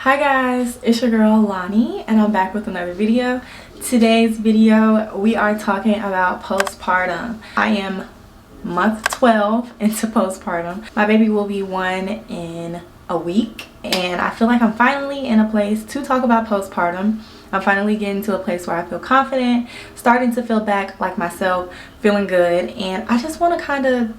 Hi guys, it's your girl Lani and I'm back with another video. Today's video we are talking about postpartum. I am month 12 into postpartum. My baby will be 1 in a week and I feel like I'm finally in a place to talk about postpartum. I'm finally getting to a place where I feel confident, starting to feel back like myself, feeling good, and I just want to kind of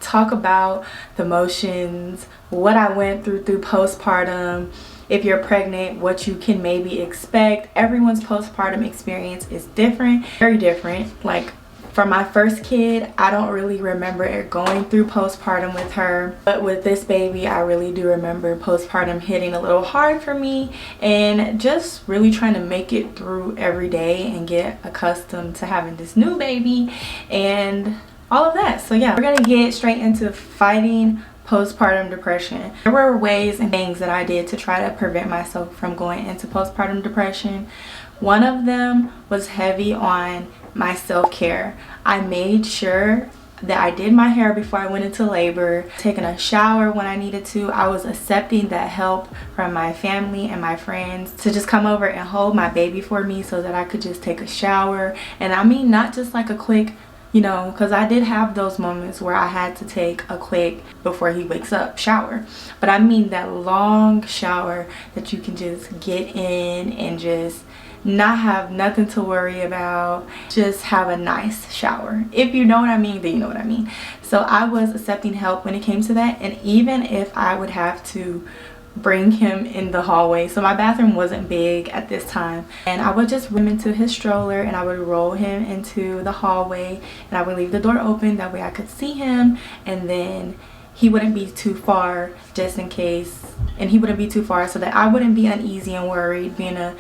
talk about the emotions, what I went through postpartum. If you're pregnant, what you can maybe expect. Everyone's postpartum experience is different, very different. Like for my first kid, I don't really remember it going through postpartum with her, but with this baby I really do remember postpartum hitting a little hard for me and just really trying to make it through every day and get accustomed to having this new baby and all of that. So yeah, we're gonna get straight into fighting postpartum depression. There were ways and things that I did to try to prevent myself from going into postpartum depression. One of them was heavy on my self-care. I made sure that I did my hair before I went into labor, taking a shower when I needed to. I was accepting that help from my family and my friends to just come over and hold my baby for me so that I could just take a shower. And I mean not just like a quick, you know, because I did have those moments where I had to take a quick before he wakes up shower, but I mean that long shower that you can just get in and just not have nothing to worry about, just have a nice shower. If you know what I mean, then you know what I mean. So I was accepting help when it came to that, and even if I would have to bring him in the hallway, so my bathroom wasn't big at this time, and I would just bring him into his stroller and I would roll him into the hallway and I would leave the door open, that way I could see him and then he wouldn't be too far, just in case, and he wouldn't be too far so that I wouldn't be uneasy and worried being a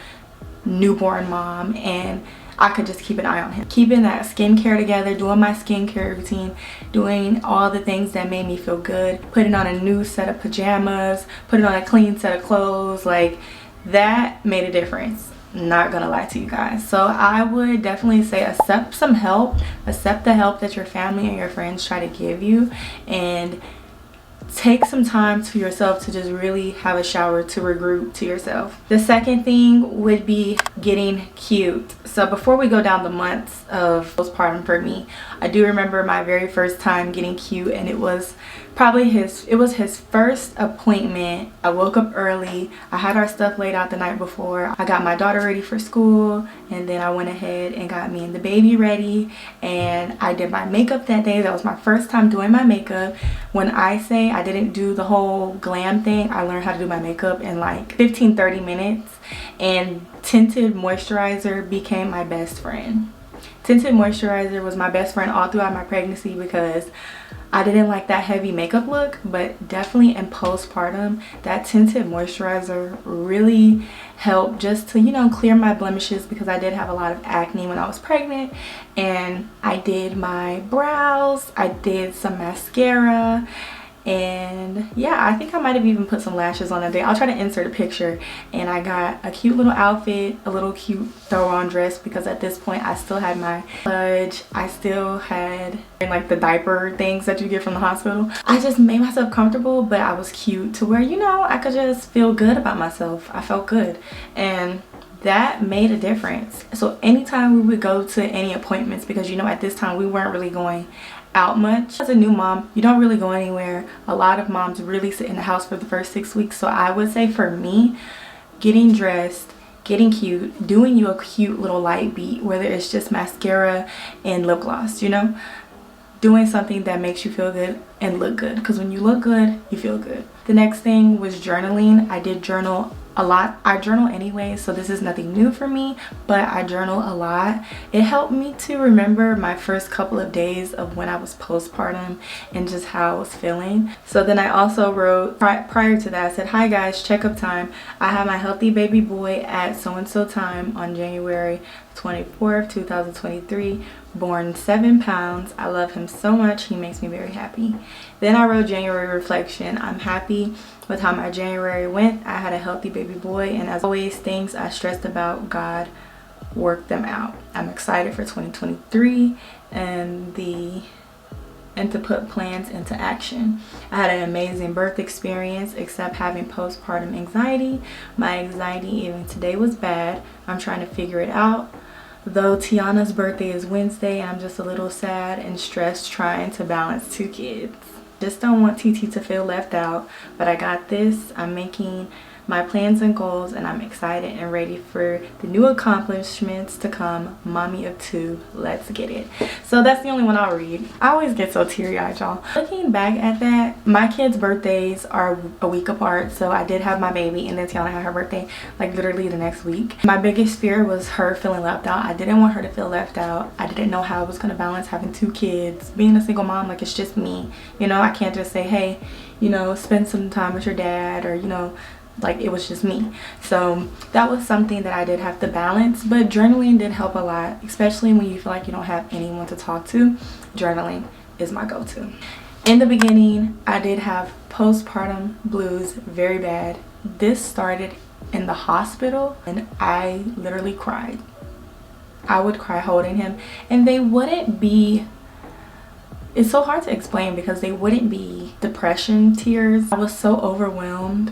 newborn mom, and I could just keep an eye on him. Keeping that skincare together, doing my skincare routine, doing all the things that made me feel good, putting on a new set of pajamas, putting on a clean set of clothes, like that made a difference. Not gonna lie to you guys. So I would definitely say accept some help, accept the help that your family and your friends try to give you, and take some time to yourself to just really have a shower to regroup to yourself. The second thing would be getting cute. So before we go down the months of postpartum for me, I do remember my very first time getting cute, and it was probably his first appointment. I woke up early, I had our stuff laid out the night before, I got my daughter ready for school, and then I went ahead and got me and the baby ready, and I did my makeup that day. That was my first time doing my makeup. When I say I didn't do the whole glam thing, I learned how to do my makeup in like 15-30 minutes, and tinted moisturizer became my best friend. Tinted moisturizer was my best friend all throughout my pregnancy because I didn't like that heavy makeup look, but definitely in postpartum, that tinted moisturizer really helped just to, you know, clear my blemishes, because I did have a lot of acne when I was pregnant. And I did my brows, I did some mascara, and yeah, I think I might have even put some lashes on that day. I'll try to insert a picture. And I got a cute little outfit, a little cute throw on dress, because at this point I still had my fudge, I still had like the diaper things that you get from the hospital. I just made myself comfortable, but I was cute to where, you know, I could just feel good about myself. I felt good, and that made a difference. So anytime we would go to any appointments, because you know at this time we weren't really going out much. As a new mom, you don't really go anywhere. A lot of moms really sit in the house for the first 6 weeks. So I would say for me, getting dressed, getting cute, doing you a cute little light beat, whether it's just mascara and lip gloss, you know, doing something that makes you feel good and look good, because when you look good, you feel good. The next thing was journaling. I did journal a lot. I journal anyway, so this is nothing new for me, but I journal a lot. It helped me to remember my first couple of days of when I was postpartum and just how I was feeling. So then I also wrote, prior to that, I said, hi guys, checkup time. I have my healthy baby boy at so and so time on January 24th, 2023, born 7 pounds. I love him so much. He makes me very happy. Then I wrote January reflection. I'm happy with how my January went. I had a healthy baby boy, and as always, things I stressed about, God worked them out. I'm excited for 2023 and the and to put plans into action. I had an amazing birth experience, except having postpartum anxiety. My anxiety even today was bad. I'm trying to figure it out. Though Tiana's birthday is Wednesday, I'm just a little sad and stressed trying to balance 2 kids. Just don't want TT to feel left out, but I got this. I'm making my plans and goals, and I'm excited and ready for the new accomplishments to come. Mommy of 2, let's get it. So that's the only one I'll read. I always get so teary-eyed, y'all. Looking back at that, my kids' birthdays are a week apart, so I did have my baby, and then Tiana had her birthday like literally the next week. My biggest fear was her feeling left out. I didn't want her to feel left out. I didn't know how I was gonna balance having 2 kids, being a single mom. Like, it's just me, you know. I can't just say, hey, you know, spend some time with your dad, or, you know, like, it was just me. So that was something that I did have to balance, but journaling did help a lot, especially when you feel like you don't have anyone to talk to. Journaling is my go-to. In the beginning, I did have postpartum blues very bad. This started in the hospital, and I literally cried. I would cry holding him, and they wouldn't be, it's so hard to explain because they wouldn't be depression tears. I was so overwhelmed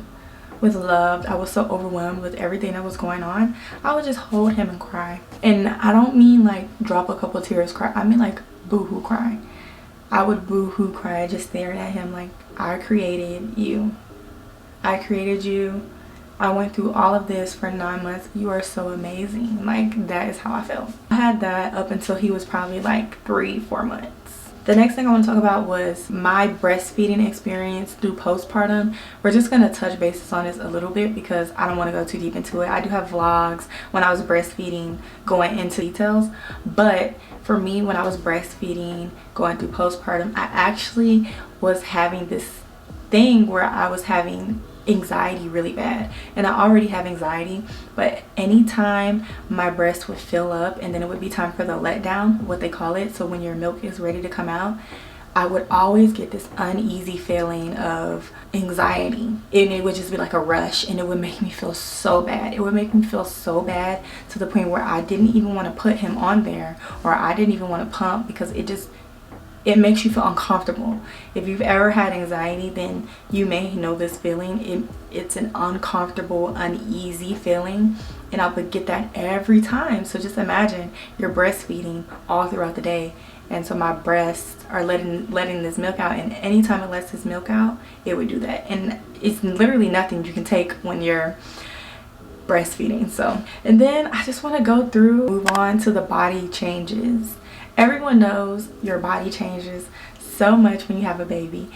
with love. I was so overwhelmed with everything that was going on. I would just hold him and cry. And I don't mean like drop a couple tears cry. I mean like boo-hoo cry. I would boo-hoo cry just staring at him like, I created you. I created you. I went through all of this for 9 months. You are so amazing. Like, that is how I felt. I had that up until he was probably like 3-4 months. The next thing I want to talk about was my breastfeeding experience through postpartum. We're just going to touch bases on this a little bit because I don't want to go too deep into it. I do have vlogs when I was breastfeeding going into details, but for me, when I was breastfeeding going through postpartum, I actually was having this thing where I was having anxiety really bad, and I already have anxiety, but anytime my breast would fill up and then it would be time for the letdown, what they call it, so when your milk is ready to come out, I would always get this uneasy feeling of anxiety, and it would just be like a rush, and it would make me feel so bad. It would make me feel so bad to the point where I didn't even want to put him on there, or I didn't even want to pump, because it makes you feel uncomfortable. If you've ever had anxiety, then you may know this feeling. It's an uncomfortable, uneasy feeling, and I would get that every time. So just imagine you're breastfeeding all throughout the day, and so my breasts are letting this milk out, and anytime it lets this milk out, it would do that. And it's literally nothing you can take when you're breastfeeding. So, and then I just want to move on to the body changes. Everyone knows your body changes so much when you have a baby.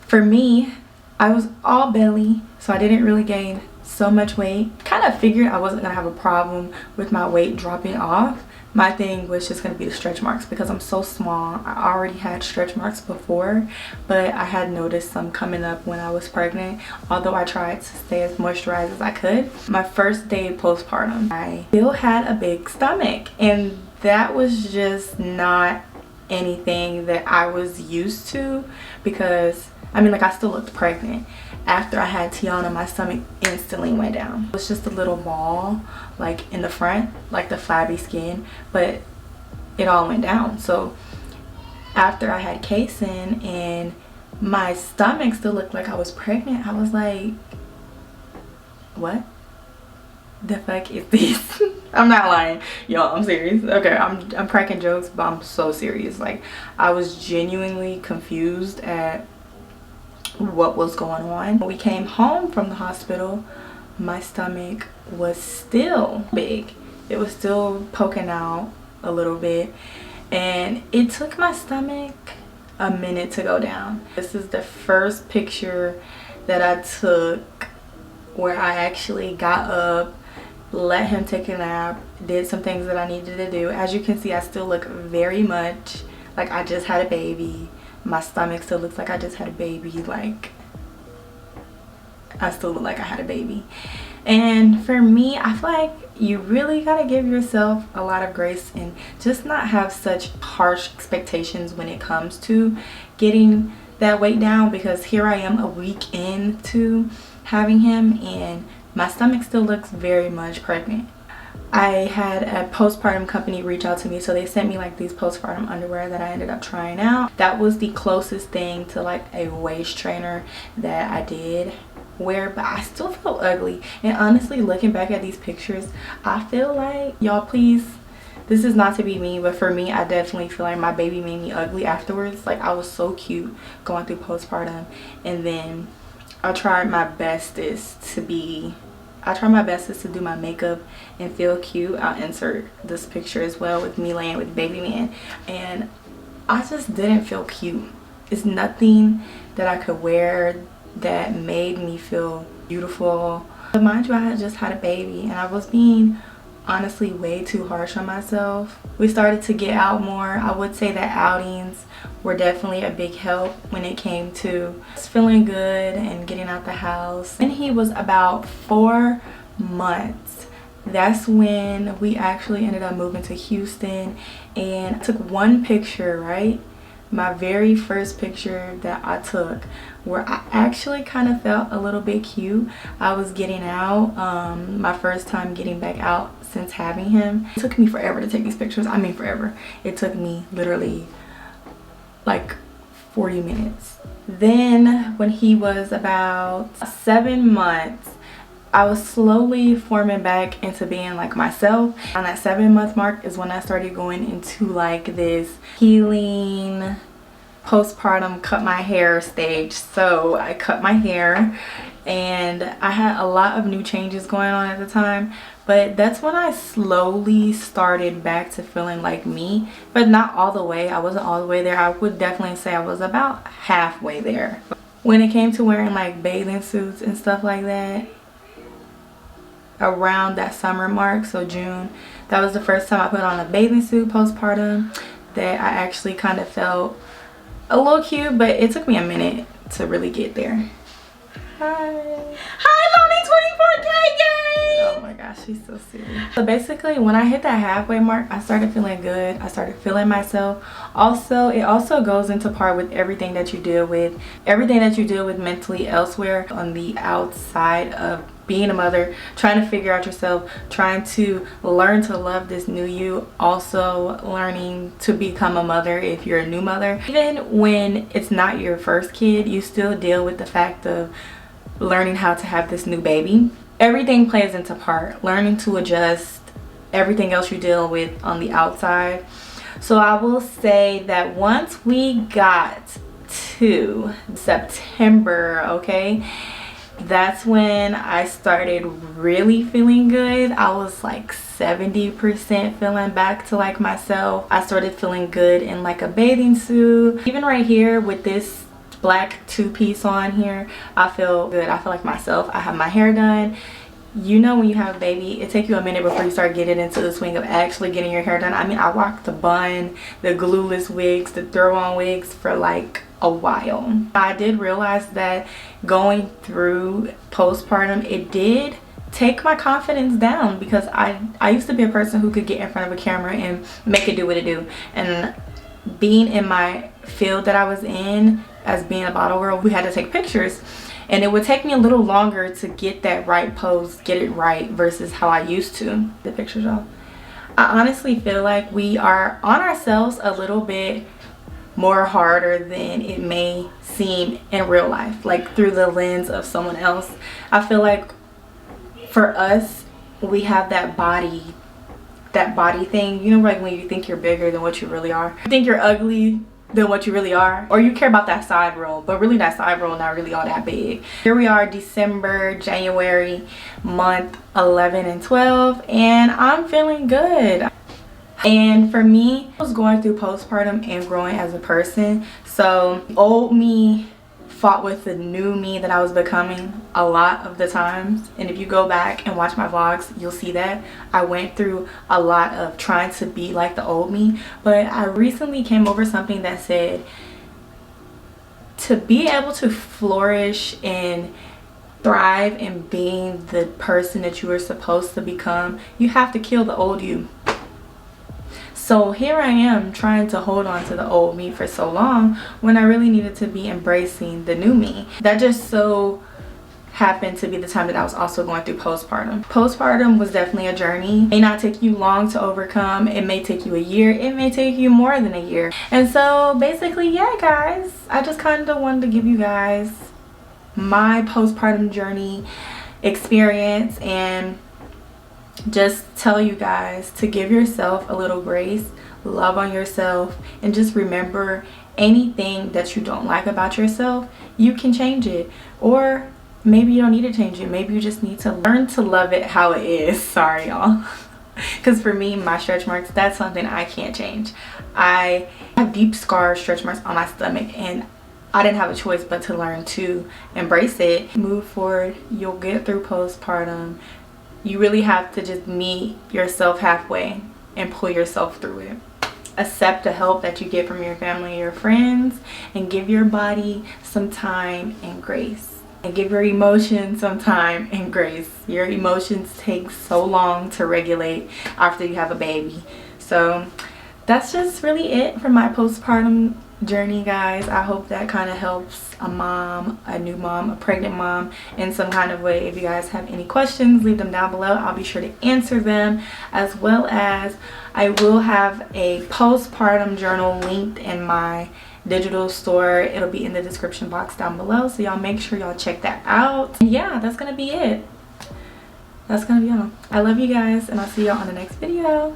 For me, I was all belly, so I didn't really gain so much weight. Kind of figured I wasn't gonna have a problem with my weight dropping off. My thing was just gonna be the stretch marks because I'm so small. I already had stretch marks before, but I had noticed some coming up when I was pregnant, although I tried to stay as moisturized as I could. My first day postpartum, I still had a big stomach, and that was just not anything that I was used to, because I mean, like, I still looked pregnant. After I had Tiana, my stomach instantly went down. It was just a little ball like in the front, like the flabby skin, but it all went down. So after I had Kason and my stomach still looked like I was pregnant, I was like, what the fuck is this? I'm not lying, y'all, I'm serious. Okay, I'm cracking jokes, but I'm so serious. Like, I was genuinely confused at what was going on. When we came home from the hospital, my stomach was still big. It was still poking out a little bit, and it took my stomach a minute to go down. This is the first picture that I took where I actually got up, let him take a nap, did some things that I needed to do. As you can see, I still look very much like I just had a baby. My stomach still looks like I just had a baby. Like, I still look like I had a baby. And for me, I feel like you really gotta give yourself a lot of grace and just not have such harsh expectations when it comes to getting that weight down, because here I am a week into having him and my stomach still looks very much pregnant. I had a postpartum company reach out to me, so they sent me like these postpartum underwear that I ended up trying out. That was the closest thing to like a waist trainer that I did wear, but I still feel ugly. And honestly, looking back at these pictures, I feel like, y'all please, this is not to be me, but for me, I definitely feel like my baby made me ugly afterwards. Like, I was so cute going through postpartum, and then I tried my bestest to do my makeup and feel cute. I'll insert this picture as well with me laying with baby man, and I just didn't feel cute. It's nothing that I could wear that made me feel beautiful. But mind you, I had just had a baby, and I was being honestly way too harsh on myself. We started to get out more. I would say that outings were definitely a big help when it came to feeling good and getting out the house. When he was about 4 months, that's when we actually ended up moving to Houston, and I took one picture, right? My very first picture that I took, where I actually kind of felt a little bit cute. I was getting out, my first time getting back out since having him. It took me forever to take these pictures. I mean forever. It took me literally like 40 minutes. Then when he was about 7 months, I was slowly forming back into being like myself. On that 7-month mark is when I started going into like this healing postpartum cut my hair stage. So I cut my hair, and I had a lot of new changes going on at the time, but that's when I slowly started back to feeling like me, but not all the way. I wasn't all the way there. I would definitely say I was about halfway there. When it came to wearing like bathing suits and stuff like that, around that summer mark, so June, that was the first time I put on a bathing suit postpartum that I actually kind of felt a little cute, but it took me a minute to really get there. Hi Lani, 24K, yay! Oh my gosh, she's so silly. So basically, when I hit that halfway mark, I started feeling good. I started feeling myself. Also, it also goes into part with everything that you deal with mentally elsewhere on the outside of being a mother, trying to figure out yourself, trying to learn to love this new you, also learning to become a mother if you're a new mother. Even when it's not your first kid, you still deal with the fact of learning how to have this new baby. Everything plays into part, learning to adjust, everything else you deal with on the outside. So I will say that once we got to September, okay, that's when I started really feeling good. I was like 70% feeling back to like myself. I started feeling good in like a bathing suit. Even right here with this black 2-piece on here, I feel good. I feel like myself. I have my hair done. You know, when you have a baby, it takes you a minute before you start getting into the swing of actually getting your hair done. I mean, I rocked the bun, the glueless wigs, the throw-on wigs for like a while. I did realize that going through postpartum, it did take my confidence down, because I used to be a person who could get in front of a camera and make it do what it do. And being in my field that I was in as being a bottle girl, we had to take pictures, and it would take me a little longer to get that right pose, get it right, versus how I used to. The pictures, y'all. I honestly feel like we are on ourselves a little bit more harder than it may seem in real life, like through the lens of someone else. I feel like for us, we have that body thing, you know, like when you think you're bigger than what you really are, you think you're ugly than what you really are, or you care about that side roll, but really that side roll not really all that big. Here we are, December, January, month 11 and 12, and I'm feeling good. And for me, I was going through postpartum and growing as a person. So old me fought with the new me that I was becoming a lot of the times. And if you go back and watch my vlogs, you'll see that I went through a lot of trying to be like the old me. But I recently came over something that said to be able to flourish and thrive in being the person that you are supposed to become, you have to kill the old you. So here I am trying to hold on to the old me for so long when I really needed to be embracing the new me. That just so happened to be the time that I was also going through postpartum. Postpartum was definitely a journey. It may not take you long to overcome. It may take you a year. It may take you more than a year. And so basically, yeah guys, I just kind of wanted to give you guys my postpartum journey experience and just tell you guys to give yourself a little grace, love on yourself, and just remember, anything that you don't like about yourself, you can change it. Or maybe you don't need to change it. Maybe you just need to learn to love it how it is. Sorry y'all. Because for me, my stretch marks, that's something I can't change. I have deep scar stretch marks on my stomach, and I didn't have a choice but to learn to embrace it. Move forward. You'll get through postpartum. You really have to just meet yourself halfway and pull yourself through it. Accept the help that you get from your family and your friends, and give your body some time and grace. And give your emotions some time and grace. Your emotions take so long to regulate after you have a baby. So that's just really it for my postpartum journey, guys. I hope that kind of helps a mom, a new mom, a pregnant mom in some kind of way. If you guys have any questions, leave them down below. I'll be sure to answer them, as well as I will have a postpartum journal linked in my digital store. It'll be in the description box down below, so y'all make sure y'all check that out. And yeah, that's gonna be it. That's gonna be all. I love you guys, and I'll see y'all on the next video.